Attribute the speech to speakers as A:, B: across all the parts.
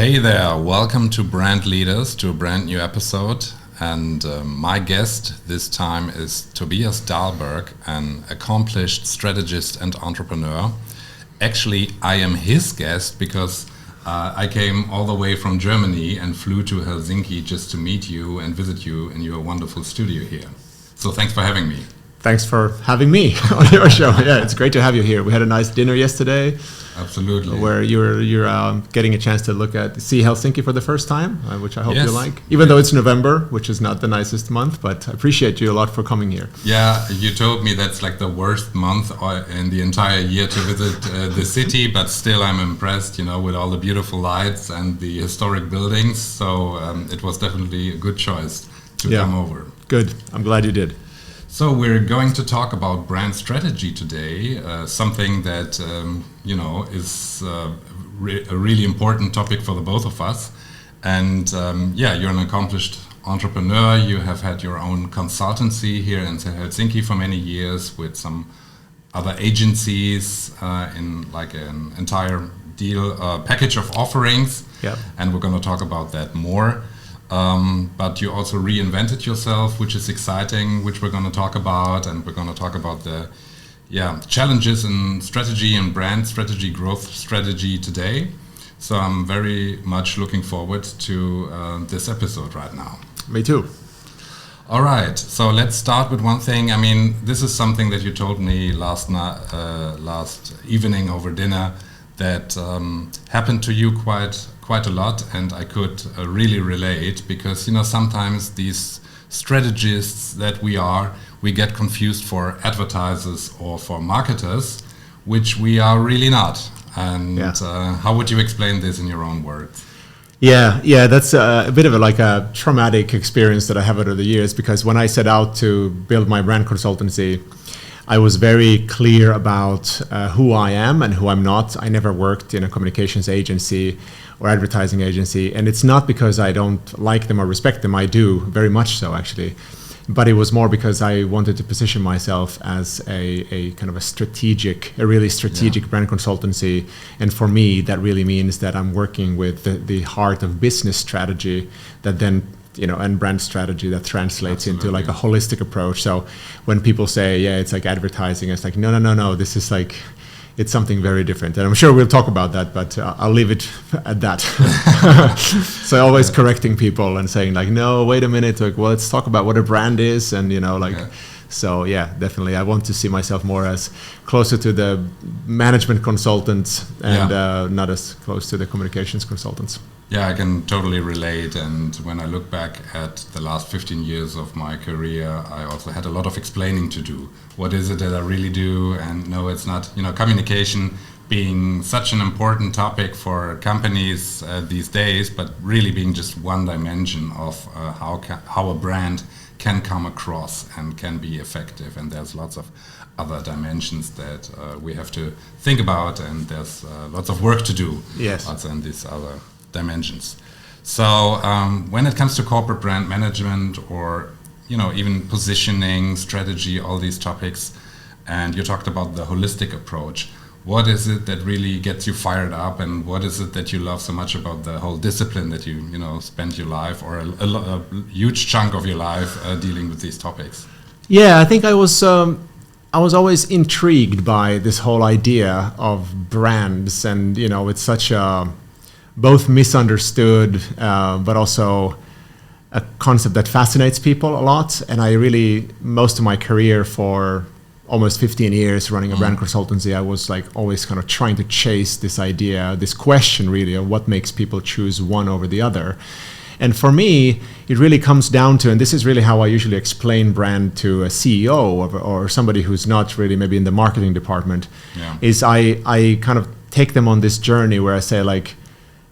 A: Hey there, welcome to Brand Leaders, to a brand new episode. And my guest this time is Tobias Dahlberg, an accomplished strategist and entrepreneur. Actually, I am his guest because I came all the way from Germany and flew to Helsinki just to meet you and visit you in your wonderful studio here. So thanks for having me.
B: Thanks for having me on your show. Yeah, it's great to have you here. We had a nice dinner yesterday.
A: Absolutely.
B: Where you're getting a chance to see Helsinki for the first time, which I hope
A: Yes.
B: you like. Even though it's November, which is not the nicest month, but I appreciate you a lot for coming here.
A: Yeah, you told me that's like the worst month in the entire year to visit the city, but still I'm impressed, with all the beautiful lights and the historic buildings. So it was definitely a good choice to come over.
B: Good. I'm glad you did.
A: So we're going to talk about brand strategy today, something that, is a really important topic for the both of us. And you're an accomplished entrepreneur. You have had your own consultancy here in Helsinki for many years with some other agencies in like an entire package of offerings.
B: Yeah.
A: And we're going to talk about that more. But you also reinvented yourself, which is exciting, which we're going to talk about. And we're going to talk about the challenges in strategy and brand strategy, growth strategy today. So I'm very much looking forward to this episode right now.
B: Me too.
A: All right. So let's start with one thing. I mean, this is something that you told me last evening over dinner that happened to you quite a lot, and I could really relate because sometimes these strategists that we get confused for advertisers or for marketers, which we are really not. And how would you explain this in your own words?
B: Yeah, that's a bit of a traumatic experience that I have over the years, because when I set out to build my brand consultancy, I was very clear about who I am and who I'm not. I never worked in a communications agency or advertising agency, and it's not because I don't like them or respect them. I do, very much so actually. But it was more because I wanted to position myself as a kind of a really strategic brand consultancy. And for me, that really means that I'm working with the heart of business strategy that then and brand strategy that translates into like a holistic approach. So when people say, it's like advertising, it's like, no, this is like, it's something very different. And I'm sure we'll talk about that, but I'll leave it at that. So always correcting people and saying like, no, wait a minute, like, well, let's talk about what a brand is. And, So definitely I want to see myself more as closer to the management consultants and not as close to the communications consultants.
A: Yeah, I can totally relate. And when I look back at the last 15 years of my career, I also had a lot of explaining to do. What is it that I really do? And no, it's not, communication being such an important topic for companies these days, but really being just one dimension of how a brand can come across and can be effective. And there's lots of other dimensions that we have to think about, and there's lots of work to do also in these other dimensions. So when it comes to corporate brand management or even positioning, strategy, all these topics, and you talked about the holistic approach, what is it that really gets you fired up, and what is it that you love so much about the whole discipline that you spend your life or a huge chunk of your life dealing with these topics?
B: Yeah, I think I was always intrigued by this whole idea of brands, and it's such a both misunderstood, but also a concept that fascinates people a lot. And I really, most of my career for almost 15 years running a brand consultancy, I was like always kind of trying to chase this idea, this question really of what makes people choose one over the other. And for me, it really comes down to, and this is really how I usually explain brand to a CEO or somebody who's not really maybe in the marketing department, is I kind of take them on this journey where I say like,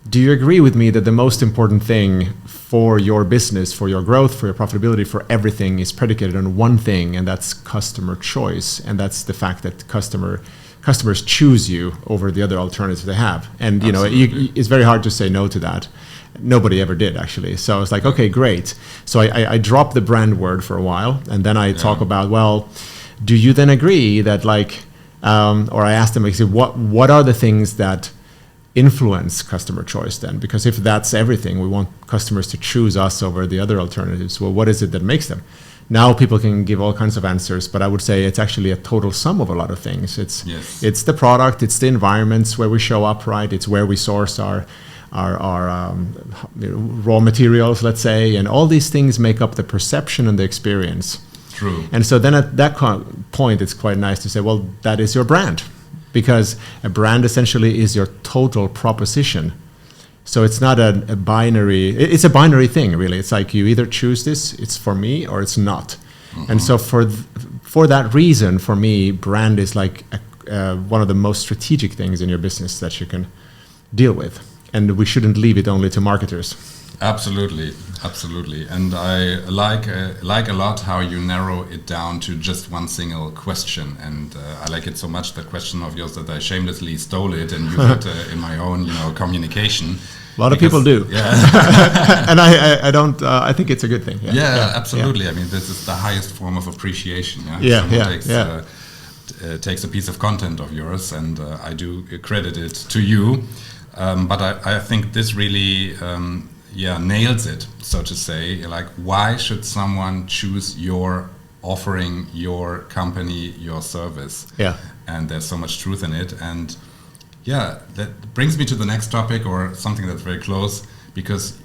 B: do you agree with me that the most important thing for your business, for your growth, for your profitability, for everything is predicated on one thing, and that's customer choice. And that's the fact that customers choose you over the other alternatives they have. And it's very hard to say no to that. Nobody ever did, actually. So I was like, okay, great. So I dropped the brand word for a while, and then I talk about, well, do you then agree that or I asked them, what are the things that influence customer choice then? Because if that's everything, we want customers to choose us over the other alternatives. Well, what is it that makes them? Now people can give all kinds of answers, but I would say it's actually a total sum of a lot of things. It's the product, it's the environments where we show up, right? It's where we source our raw materials, let's say, and all these things make up the perception and the experience.
A: True.
B: And so then at that point, it's quite nice to say, well, that is your brand, because a brand essentially is your total proposition. So it's not a binary, it's a binary thing, really. It's like you either choose this, it's for me, or it's not. Mm-hmm. And so for that reason, for me, brand is like one of the most strategic things in your business that you can deal with. And we shouldn't leave it only to marketers.
A: Absolutely. And I like a lot how you narrow it down to just one single question. And I like it so much, that question of yours, that I shamelessly stole it and used it in my own, communication.
B: A lot of people do.
A: Yeah.
B: And I don't, I think it's a good thing.
A: Yeah, absolutely. Yeah. I mean, this is the highest form of appreciation. Takes a piece of content of yours, and I do credit it to you. But I think this really nails it, so to say. Like, why should someone choose your offering, your company, your service? Yeah. And there's so much truth in it. And that brings me to the next topic, or something that's very close, because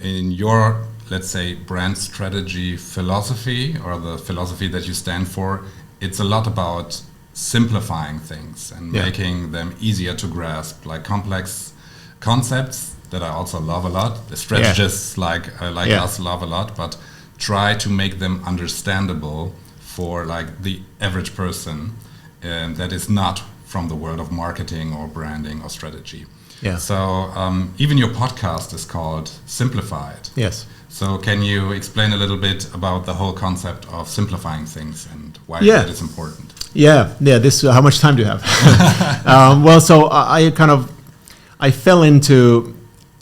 A: in your, let's say, brand strategy philosophy, or the philosophy that you stand for, it's a lot about simplifying things and making them easier to grasp, like complex concepts that I also love a lot. The strategists like us love a lot, but try to make them understandable for like the average person that is not from the world of marketing or branding or strategy. Yeah. So even your podcast is called Simplified. Yes. So can you explain a little bit about the whole concept of simplifying things and why that is important?
B: Yeah. This. How much time do you have? So I fell into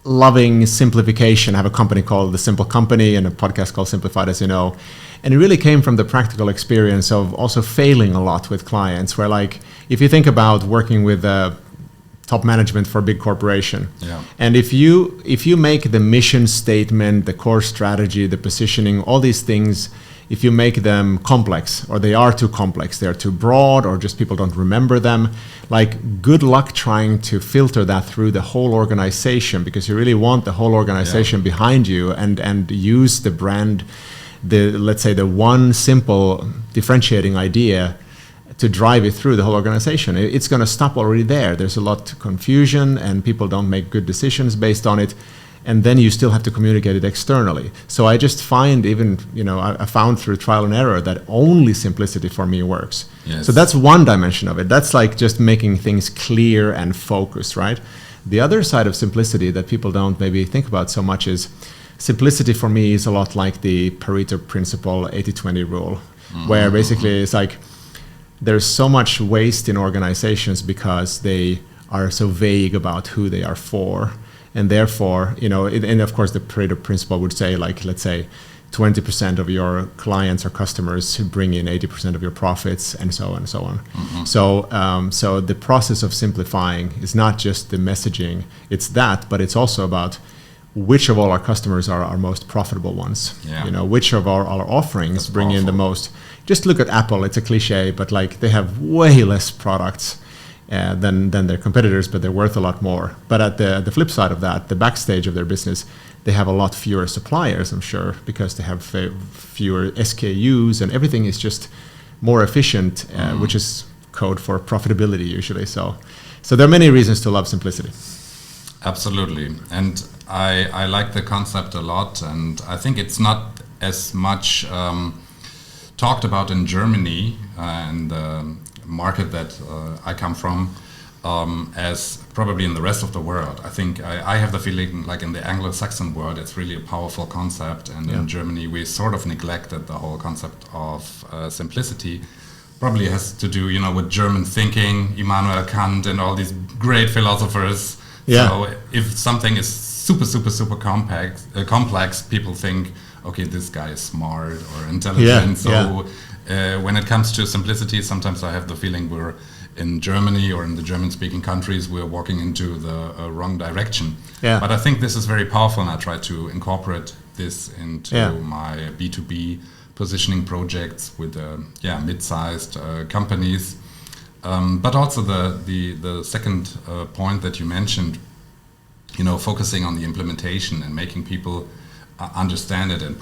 B: loving simplification. I have a company called The Simple Company and a podcast called Simplified, as you know. And it really came from the practical experience of also failing a lot with clients, where, like, if you think about working with top management for a big corporation, and if you make the mission statement, the core strategy, the positioning, all these things, if you make them complex, or they are too complex, they're too broad, or just people don't remember them, like, good luck trying to filter that through the whole organization, because you really want the whole organization behind you, and use the brand, let's say the one simple differentiating idea to drive it through the whole organization. It's going to stop already there. There's a lot of confusion, and people don't make good decisions based on it. And then you still have to communicate it externally. So I just find, I found through trial and error that only simplicity for me works. Yes. So that's one dimension of it. That's like just making things clear and focused, right? The other side of simplicity that people don't maybe think about so much is, simplicity for me is a lot like the Pareto principle, 80-20 rule, where basically it's like, there's so much waste in organizations because they are so vague about who they are for. And therefore, and of course the Pareto principle would say, like, let's say 20% of your clients or customers bring in 80% of your profits, and so on and so on. Mm-hmm. So the process of simplifying is not just the messaging, it's that, but it's also about which of all our customers are our most profitable ones. Yeah. Which of our offerings bring in the most. Just look at Apple. It's a cliche, but like, they have way less products than their competitors, but they're worth a lot more. But at the flip side of that, the backstage of their business, they have a lot fewer suppliers, I'm sure, because they have fewer SKUs, and everything is just more efficient, which is code for profitability usually. So there are many reasons to love simplicity.
A: Absolutely. And I like the concept a lot, and I think it's not as much talked about in Germany and the market that I come from as probably in the rest of the world. I think I have the feeling, like, in the Anglo-Saxon world, it's really a powerful concept, and in Germany we sort of neglected the whole concept of simplicity. Probably has to do, with German thinking, Immanuel Kant and all these great philosophers. Yeah. So if something is super, super, super complex, people think, okay, this guy is smart or intelligent. When it comes to simplicity, sometimes I have the feeling we're in Germany or in the German-speaking countries, we're walking into the wrong direction.
B: Yeah.
A: But I think this is very powerful, and I try to incorporate this into my B2B positioning projects with mid-sized companies. But also the second point that you mentioned, focusing on the implementation and making people understand it and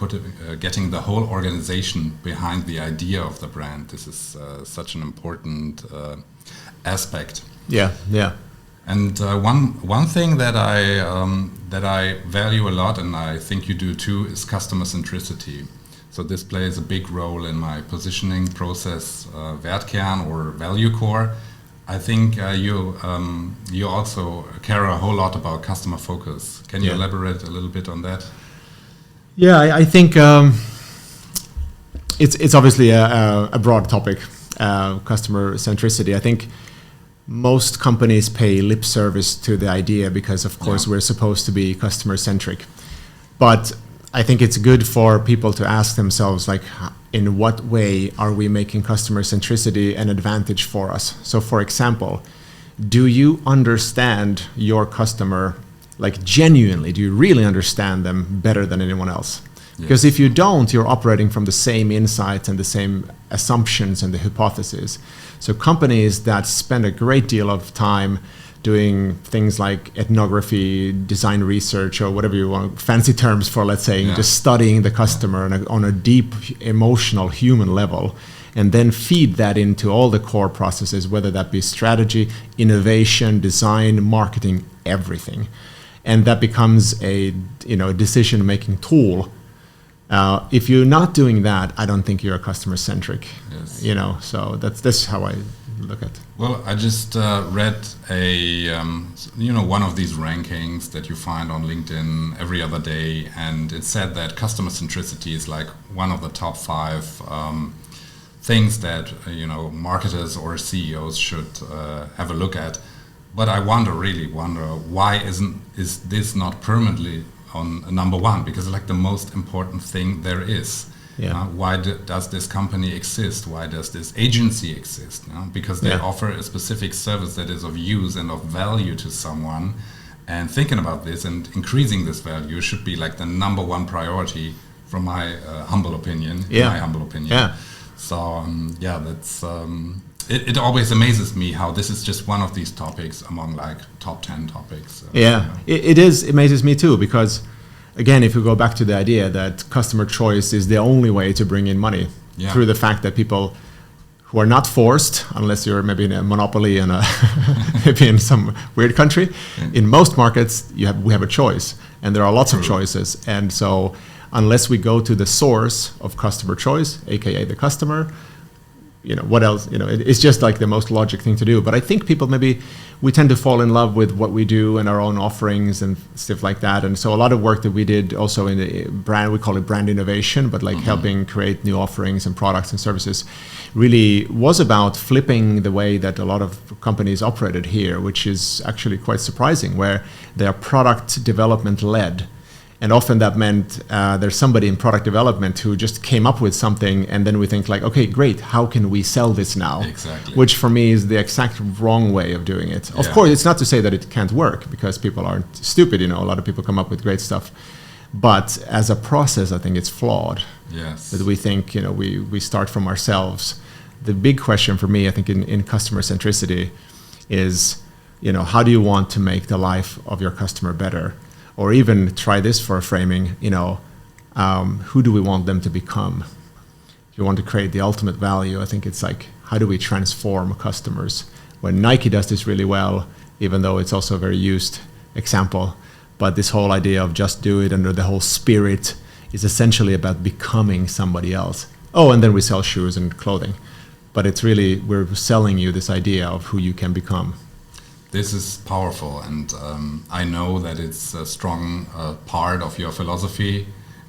A: getting the whole organization behind the idea of the brand. This is such an important aspect.
B: Yeah.
A: And one thing that I value a lot, and I think you do too, is customer centricity. So this plays a big role in my positioning process, Wertkern or value core. I think you also care a whole lot about customer focus. Can you elaborate a little bit on that?
B: Yeah, I think it's obviously a broad topic, customer centricity. I think most companies pay lip service to the idea because, of course, we're supposed to be customer centric. But I think it's good for people to ask themselves, like, in what way are we making customer centricity an advantage for us? So, for example, do you understand your customer, like, genuinely? Do you really understand them better than anyone else? Because if you don't, you're operating from the same insights and the same assumptions and the hypotheses. So companies that spend a great deal of time doing things like ethnography, design research, or whatever you want, fancy terms for, let's say, just studying the customer on a deep emotional human level, and then feed that into all the core processes, whether that be strategy, innovation, design, marketing, everything. And that becomes a decision-making tool. If you're not doing that, I don't think you're customer centric.
A: Yes.
B: So that's how I look at it.
A: Well, I just read one of these rankings that you find on LinkedIn every other day, and it said that customer centricity is like one of the top 5 things that marketers or CEOs should have a look at. But I really wonder why is this not permanently on number 1? Because it's like the most important thing there is. Why does this company exist? Why does this agency exist? Because they offer a specific service that is of use and of value to someone. And thinking about this and increasing this value should be like the number 1 priority, from my humble opinion. So that's. It always amazes me how this is just one of these topics among like top 10 topics.
B: It amazes me too, because again, if we go back to the idea that customer choice is the only way to bring in money, through the fact that people who are not forced, unless you're maybe in a monopoly in maybe in some weird country, in most markets we have a choice, and there are lots of choices. And so unless we go to the source of customer choice, aka the customer, what else? It's just like the most logic thing to do. But I think people, maybe we tend to fall in love with what we do and our own offerings and stuff like that. And so a lot of work that we did also in the brand, we call it brand innovation, but like helping create new offerings and products and services, really was about flipping the way that a lot of companies operated here, which is actually quite surprising, where they are product development led. And often that meant there's somebody in product development who just came up with something, and then we think like, okay, great, how can we sell this now?
A: Exactly.
B: Which for me is the exact wrong way of doing it. Of course, it's not to say that it can't work, because people aren't stupid. A lot of people come up with great stuff. But as a process, I think it's flawed.
A: Yes.
B: That we think, we start from ourselves. The big question for me, I think, in customer centricity is, how do you want to make the life of your customer better? Or even try this for a framing, who do we want them to become? If you want to create the ultimate value, I think it's like, how do we transform customers? When Nike does this really well, even though it's also a very used example, but this whole idea of just do it under the whole spirit is essentially about becoming somebody else. Oh, and then we sell shoes and clothing. But it's really, we're selling you this idea of who you can become.
A: This is powerful, and I know that it's a strong part of your philosophy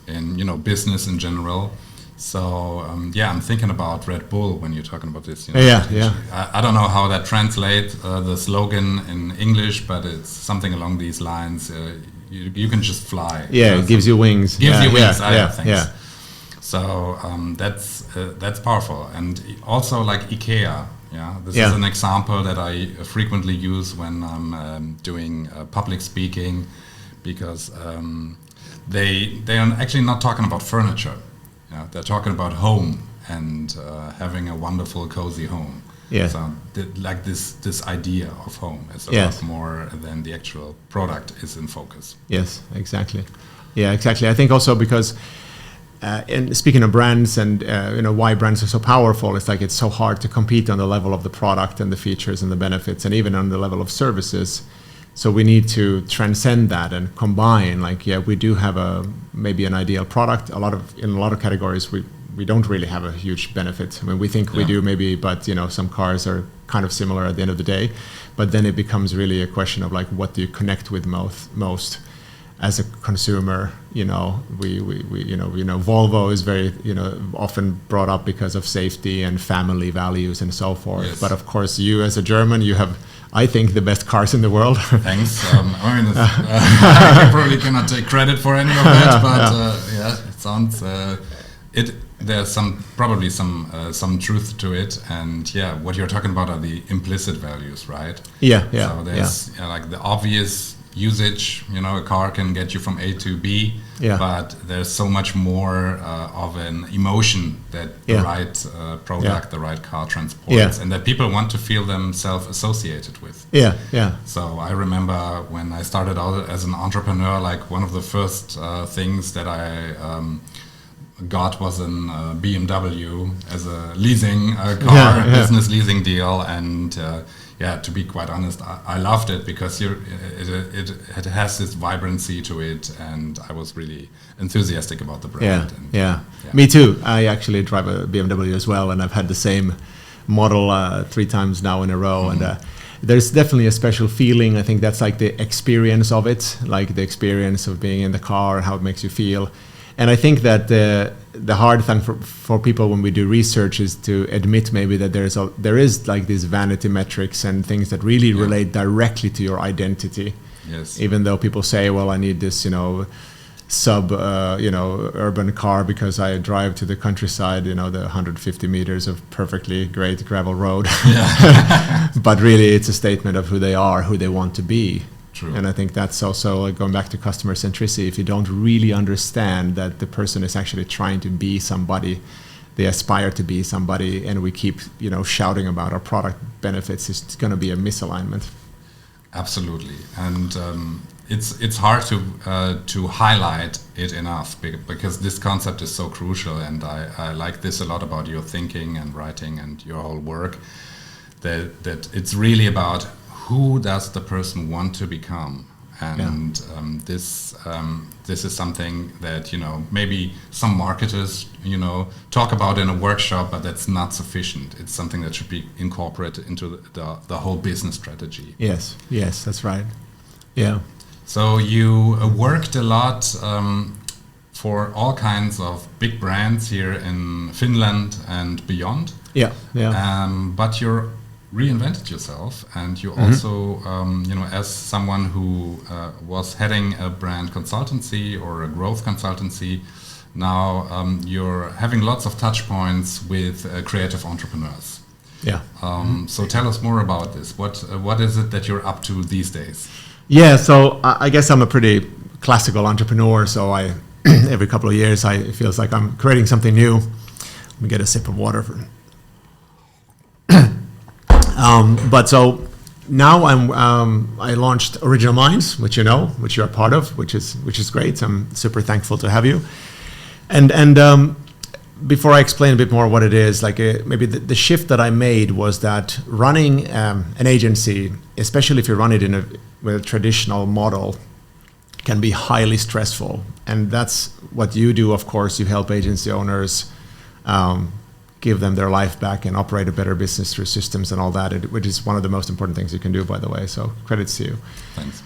A: in business in general. So I'm thinking about Red Bull when you're talking about this. I don't know how that translates the slogan in English, but it's something along these lines. You can just fly.
B: It gives you wings.
A: Gives you wings. So that's powerful, and also like IKEA. Yeah, this is an example that I frequently use when I'm doing public speaking, because they are actually not talking about furniture. Yeah, they're talking about home and having a wonderful, cozy home.
B: Yeah.
A: So like this idea of home is a lot more than the actual product is in focus.
B: Yes, exactly. Yeah, exactly. I think also because. And speaking of brands and why brands are so powerful, it's like it's so hard to compete on the level of the product and the features and the benefits, and even on the level of services. So we need to transcend that and combine. Like, we do have maybe an ideal product. In a lot of categories, we don't really have a huge benefit. I mean, we think we do maybe, but some cars are kind of similar at the end of the day. But then it becomes really a question of like, what do you connect with most? As a consumer, we Volvo is very, often brought up because of safety and family values and so forth. Yes. But of course, you as a German, you have, I think, the best cars in the world.
A: Thanks. I probably cannot take credit for any of that, but it sounds. There's probably some truth to it, and what you're talking about are the implicit values, right?
B: Yeah.
A: So there's like the obvious usage, a car can get you from A to B, but there's so much more of an emotion that the right product, the right car transports, and that people want to feel themselves associated with. So I remember when I started out as an entrepreneur, like one of the first things that I got was an BMW as a leasing car, business leasing deal, and to be quite honest, I loved it because it has this vibrancy to it, and I was really enthusiastic about the brand. Me too. I actually drive a BMW as well, and I've had the same model 3 times now in a row, and there's definitely a special feeling. I think that's like the experience of it, like the experience of being in the car, how it makes you feel. And I think that the hard thing for people when we do research is to admit maybe that there is like these vanity metrics and things that really relate directly to your identity. Yes.
B: Even though people say, well, I need this, urban car because I drive to the countryside, the 150 meters of perfectly great gravel road. But really, it's a statement of who they are, who they want to be.
A: True.
B: And I think that's also like going back to customer centricity. If you don't really understand that the person is actually trying to be somebody, they aspire to be somebody, and we keep shouting about our product benefits, it's going to be a misalignment.
A: Absolutely, and it's hard to highlight it enough because this concept is so crucial, and I like this a lot about your thinking and writing and your whole work. That it's really about who does the person want to become, and this is something that maybe some marketers talk about in a workshop, but that's not sufficient. It's something that should be incorporated into the whole business strategy.
B: Yes, that's right. Yeah.
A: So you worked a lot for all kinds of big brands here in Finland and beyond. But you're reinvented yourself, and you also, as someone who was heading a brand consultancy or a growth consultancy, now you're having lots of touch points with creative entrepreneurs. So tell us more about this. What is it that you're up to these days?
B: So I guess I'm a pretty classical entrepreneur. So I every couple of years, it feels like I'm creating something new. Let me get a sip of water. But so now I launched Original Minds, which which you're a part of, which is great. I'm super thankful to have you. And before I explain a bit more what it is, maybe the shift that I made was that running an agency, especially if you run it with a traditional model, can be highly stressful. And that's what you do, of course. You help agency owners give them their life back and operate a better business through systems and all that, which is one of the most important things you can do, by the way. So credits to you.
A: Thanks.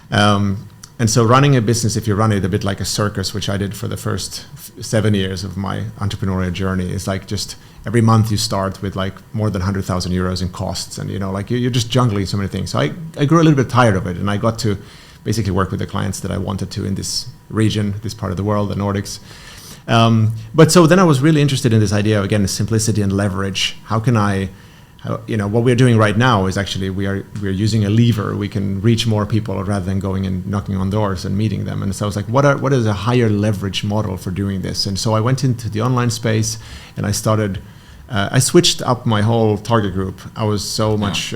B: And so running a business, if you run it a bit like a circus, which I did for the first 7 years of my entrepreneurial journey, is like just every month you start with like more than 100,000 euros in costs. And, you're just jungling so many things. So I grew a little bit tired of it, and I got to basically work with the clients that I wanted to in this region, this part of the world, the Nordics. But so then I was really interested in this idea of, again, simplicity and leverage. How can I what we're doing right now is actually we're using a lever. We can reach more people rather than going and knocking on doors and meeting them. And so I was like, what is a higher leverage model for doing this? And so I went into the online space and I started. I switched up my whole target group. I was so much.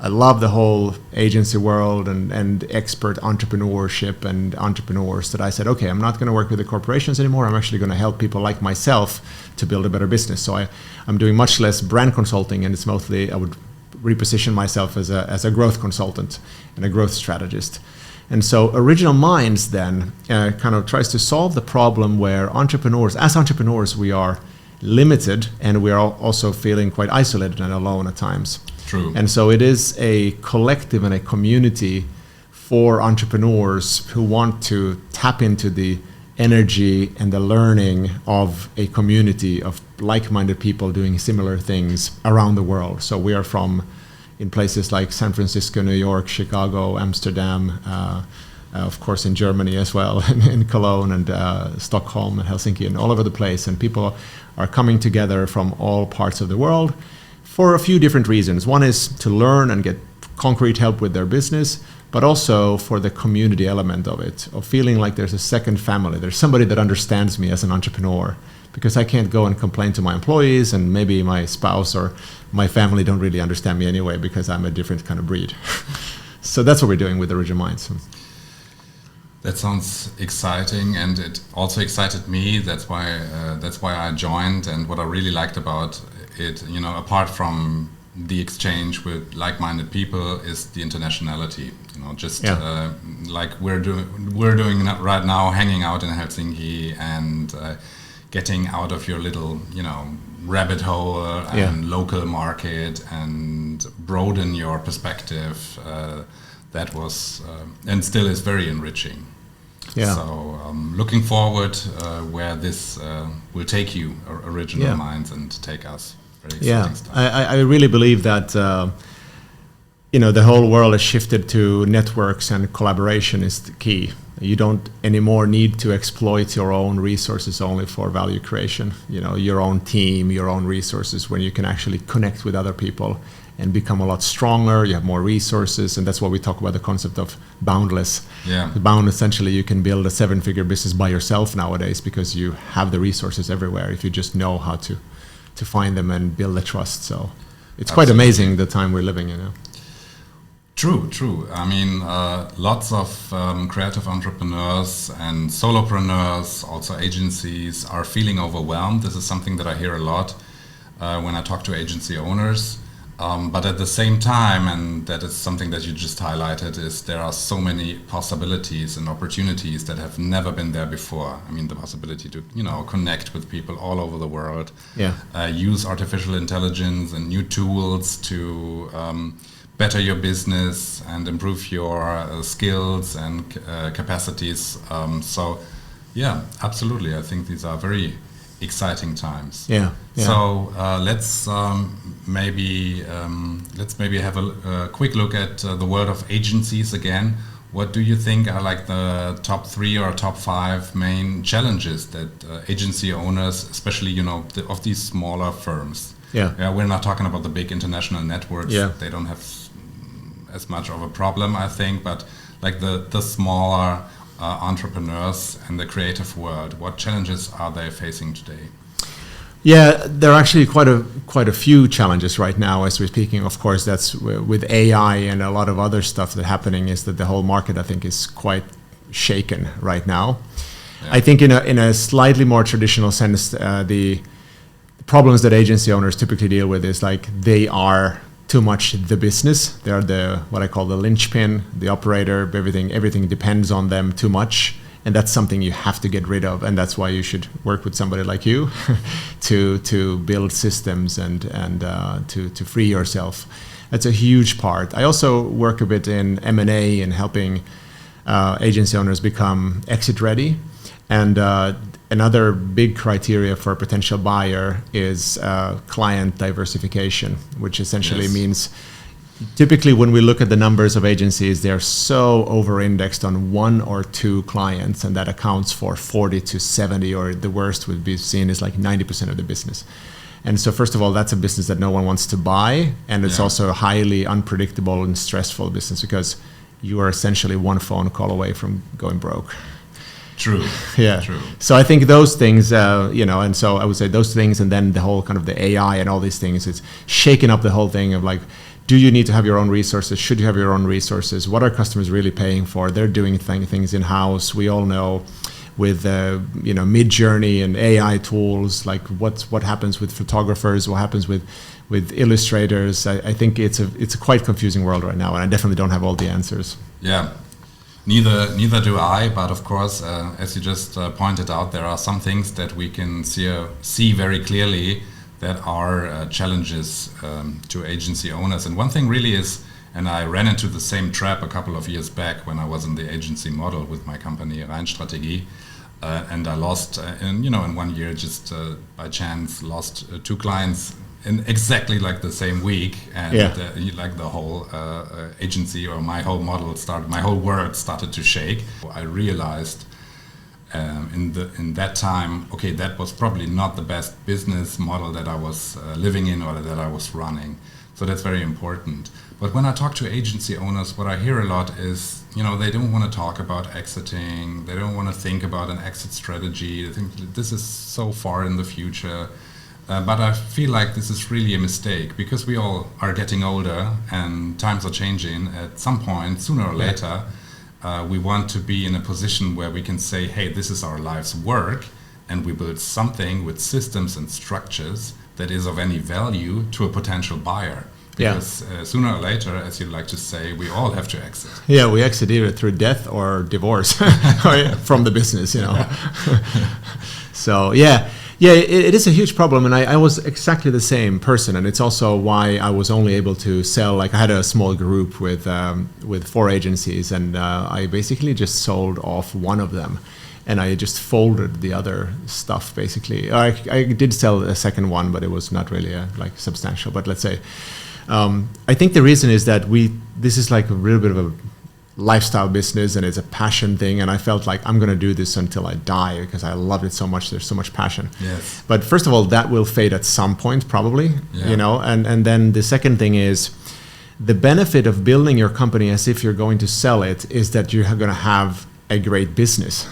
B: I love the whole agency world and expert entrepreneurship and entrepreneurs that I said, okay, I'm not going to work with the corporations anymore. I'm actually going to help people like myself to build a better business. So I'm doing much less brand consulting, and it's mostly I would reposition myself as a growth consultant and a growth strategist. And so Original Minds then kind of tries to solve the problem where as entrepreneurs, we are limited and we are also feeling quite isolated and alone at times.
A: True.
B: And so it is a collective and a community for entrepreneurs who want to tap into the energy and the learning of a community of like-minded people doing similar things around the world. So we are in places like San Francisco, New York, Chicago, Amsterdam, of course in Germany as well, in Cologne and Stockholm and Helsinki and all over the place. And people are coming together from all parts of the world for a few different reasons. One is to learn and get concrete help with their business, but also for the community element of it, of feeling like there's a second family. There's somebody that understands me as an entrepreneur, because I can't go and complain to my employees, and maybe my spouse or my family don't really understand me anyway because I'm a different kind of breed. So that's what we're doing with Original Minds.
A: That sounds exciting, and it also excited me. That's why I joined. And what I really liked about it, apart from the exchange with like-minded people, is the internationality. Like we're doing right now, hanging out in Helsinki and getting out of your little, rabbit hole and local market and broaden your perspective. That was and still is very enriching.
B: Yeah.
A: So looking forward where this will take you, Original Minds, and take us. Very exciting stuff.
B: I really believe that the whole world has shifted to networks, and collaboration is the key. You don't anymore need to exploit your own resources only for value creation. Your own team, your own resources, when you can actually connect with other people and become a lot stronger. You have more resources, and that's why we talk about the concept of boundless. Essentially, you can build a 7-figure business by yourself nowadays because you have the resources everywhere if you just know how to find them and build the trust. So it's quite amazing the time we're living in.
A: True. I mean, lots of creative entrepreneurs and solopreneurs, also agencies, are feeling overwhelmed. This is something that I hear a lot when I talk to agency owners. But at the same time, and that is something that you just highlighted, is there are so many possibilities and opportunities that have never been there before. I mean, the possibility to, connect with people all over the world, use artificial intelligence and new tools to better your business and improve your skills and capacities. So, absolutely. I think these are very exciting times. So let's maybe have a quick look at the world of agencies again. What do you think are like the top 3 or top 5 main challenges that agency owners, especially of these smaller firms? We're not talking about the big international networks. They don't have as much of a problem, I think, but like the smaller entrepreneurs in the creative world, what challenges are they facing today?
B: There are actually quite a few challenges right now as we're speaking. Of course, that's with AI and a lot of other stuff that's happening, is that the whole market, I think, is quite shaken right now. I think in a slightly more traditional sense, the problems that agency owners typically deal with is like they are too much the business. They're what I call the linchpin, the operator. Everything depends on them too much. And that's something you have to get rid of, and that's why you should work with somebody like you to build systems and to free yourself. That's a huge part. I also work a bit in M&A and helping agency owners become exit ready. And another big criteria for a potential buyer is client diversification, which essentially means typically when we look at the numbers of agencies, they're so over-indexed on 1 or 2 clients, and that accounts for 40 to 70, or the worst would be seen as like 90% of the business. And so first of all, that's a business that no one wants to buy. And it's
A: Yeah.
B: also a highly unpredictable and stressful business because you are essentially one phone call away from going broke.
A: True.
B: Yeah.
A: True.
B: So I think those things, and so I would say those things, and then the whole kind of the AI and all these things, it's shaking up the whole thing of like, do you need to have your own resources? Should you have your own resources? What are customers really paying for? They're doing things in-house. We all know with Mid-Journey and AI tools, like what happens with photographers, what happens with illustrators. I think it's a quite confusing world right now, and I definitely don't have all the answers.
A: Yeah. Neither do I, but of course, as you just pointed out, there are some things that we can see very clearly that are challenges to agency owners. And one thing really is, and I ran into the same trap a couple of years back when I was in the agency model with my company, Rheinstrategie, and I lost, in 1 year, just by chance, lost 2 clients in exactly like the same week, and like the whole agency or my whole model my whole world started to shake. I realized in that time, okay, that was probably not the best business model that I was living in or that I was running. So that's very important. But when I talk to agency owners, what I hear a lot is, they don't want to talk about exiting. They don't want to think about an exit strategy. They think this is so far in the future. But I feel like this is really a mistake because we all are getting older and times are changing. At some point, sooner or later, we want to be in a position where we can say, hey, this is our life's work, and we build something with systems and structures that is of any value to a potential buyer. Because sooner or later, as you like to say, we all have to exit.
B: Yeah, we exit either through death or divorce from the business, So, it is a huge problem, and I was exactly the same person, and it's also why I was only able to sell. Like I had a small group with 4 agencies, and I basically just sold off one of them, and I just folded the other stuff. Basically, I did sell a second one, but it was not really substantial. But let's say, I think the reason is that this is like a little bit of a lifestyle business, and it's a passion thing, and I felt like I'm going to do this until I die because I loved it so much. There's so much passion.
A: Yes.
B: But first of all, that will fade at some point probably, and then the second thing is the benefit of building your company as if you're going to sell it is that you're going to have a great business.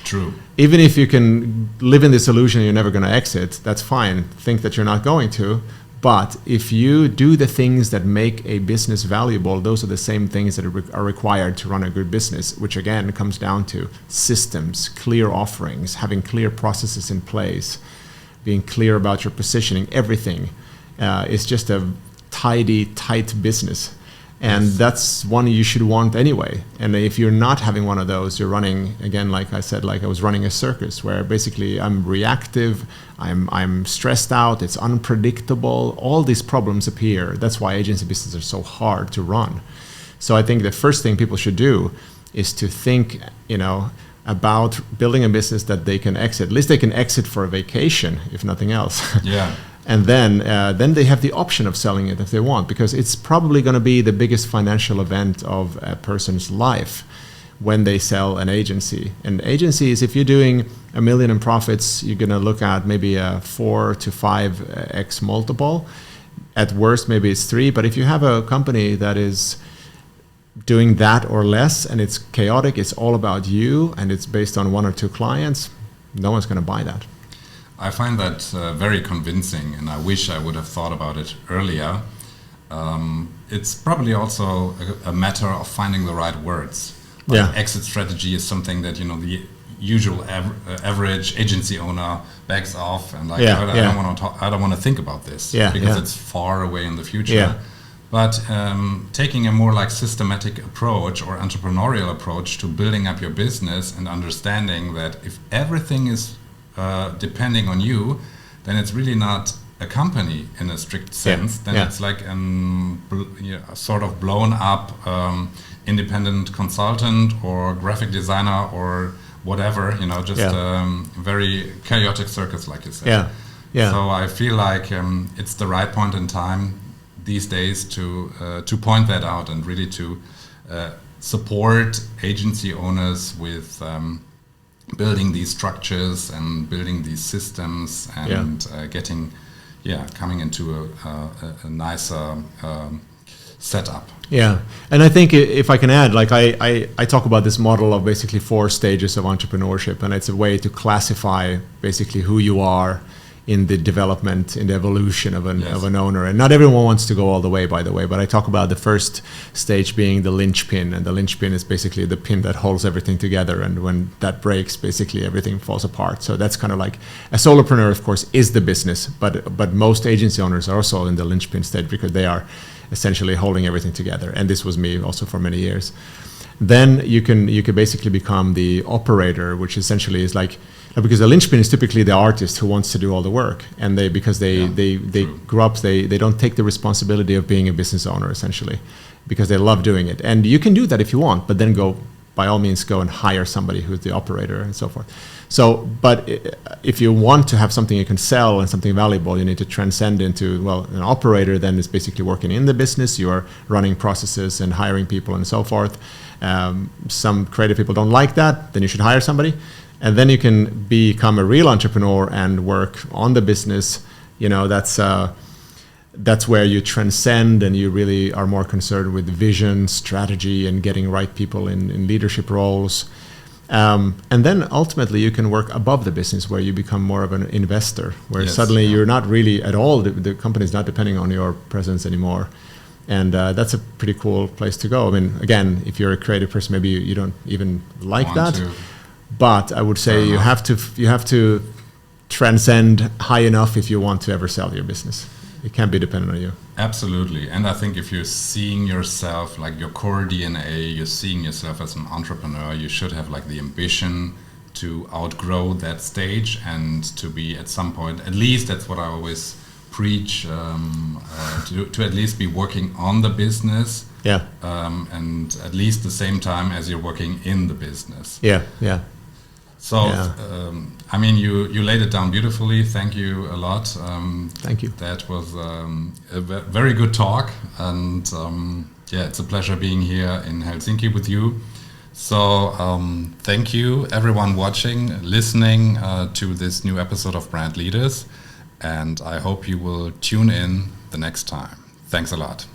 A: True.
B: Even if you can live in this illusion you're never going to exit, that's fine. Think that you're not going to. But if you do the things that make a business valuable, those are the same things that are required to run a good business, which again comes down to systems, clear offerings, having clear processes in place, being clear about your positioning, everything. Is just a tidy, tight business. And that's one you should want anyway. And if you're not having one of those, you're running, again, like I said, like I was running a circus where basically I'm reactive, I'm stressed out, it's unpredictable, all these problems appear. That's why agency businesses are so hard to run. So I think the first thing people should do is to think, about building a business that they can exit. At least they can exit for a vacation, if nothing else.
A: Yeah.
B: And then they have the option of selling it if they want, because it's probably going to be the biggest financial event of a person's life when they sell an agency. And agencies, if you're doing $1 million in profits, you're going to look at maybe a 4 to 5x multiple. At worst, maybe it's 3. But if you have a company that is doing that or less, and it's chaotic, it's all about you, and it's based on 1 or 2 clients, no one's going to buy that.
A: I find that very convincing, and I wish I would have thought about it earlier. It's probably also a matter of finding the right words. Exit strategy is something that the usual average agency owner backs off and I don't want to think about this because it's far away in the future. Yeah. But taking a more systematic approach or entrepreneurial approach to building up your business and understanding that if everything is depending on you, then it's really not a company in a strict sense. Then it's like a sort of blown up independent consultant or graphic designer or whatever, very chaotic circus, like you said. So I feel like it's the right point in time these days to point that out and really to support agency owners with building these structures and building these systems and getting coming into a nicer setup.
B: Yeah, and I think if I can add, like I talk about this model of basically 4 stages of entrepreneurship, and it's a way to classify basically who you are in the development, in the evolution of an owner. And not everyone wants to go all the way, by the way, but I talk about the first stage being the linchpin, and the linchpin is basically the pin that holds everything together, and when that breaks, basically everything falls apart. So that's kind of like, a solopreneur, of course, is the business, but most agency owners are also in the linchpin stage because they are essentially holding everything together. And this was me also for many years. Then you can basically become the operator, which essentially is like, because the linchpin is typically the artist who wants to do all the work, and they grew up, they don't take the responsibility of being a business owner essentially, because they love doing it. And you can do that if you want, but then by all means go and hire somebody who's the operator and so forth. So, but if you want to have something you can sell and something valuable, you need to transcend into, well, an operator then is basically working in the business. You are running processes and hiring people and so forth. Some creative people don't like that, then you should hire somebody. And then you can become a real entrepreneur and work on the business. You know, that's where you transcend, and you really are more concerned with vision, strategy, and getting right people in leadership roles. And then ultimately you can work above the business, where you become more of an investor, where suddenly you're not really at all, the company is not depending on your presence anymore. And that's a pretty cool place to go. I mean, again, if you're a creative person, maybe you don't even like that. But I would say you have to transcend high enough if you want to ever sell your business. It can't be dependent on you.
A: Absolutely. And I think if you're seeing yourself, like your core DNA, you're seeing yourself as an entrepreneur, you should have like the ambition to outgrow that stage and to be at some point, at least that's what I always preach, to at least be working on the business.
B: Yeah.
A: And at least the same time as you're working in the business.
B: Yeah, yeah.
A: So, I mean, you laid it down beautifully. Thank you a lot.
B: Thank you.
A: That was a very good talk. And it's a pleasure being here in Helsinki with you. So thank you, everyone watching, listening to this new episode of Brand Leaders. And I hope you will tune in the next time. Thanks a lot.